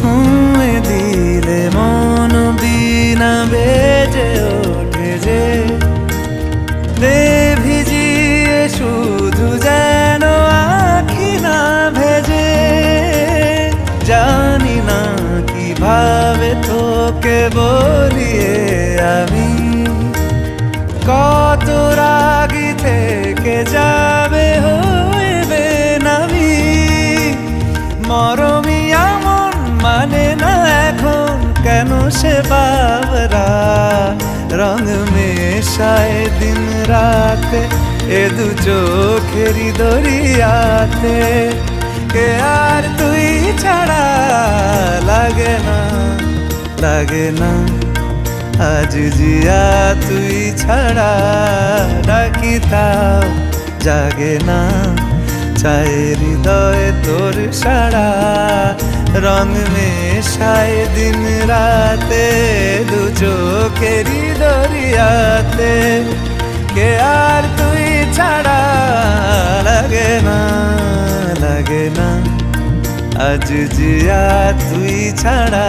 ছুঁয়ে দিলে মন বিনা বেজে ওঠে যে দে ভিজিয়ে শুধু যেন আখি না ভেজে। জানি না কিভাবে তোকে বলিয়ে আমি কত রাগি থেকে যাবে হইবে নামি। মরমি এমন মানে না এখন কেন সে বাবরা রং মেশায় দিন রাতে এ দু চোখেরই দরিয়াতে। কে আর তুই ছাড়া লাগে না লাগে না আজ জিয়া তুই ছাড়া ডাকি তাও জাগে না। চায় হৃদয় তোর সারা রং মেশায় দিন রাতে দু চোখেরই দরিয়াতে। কে আর তুই ছাড়া লাগে না লাগে না আজ জিয়া তুই ছাড়া।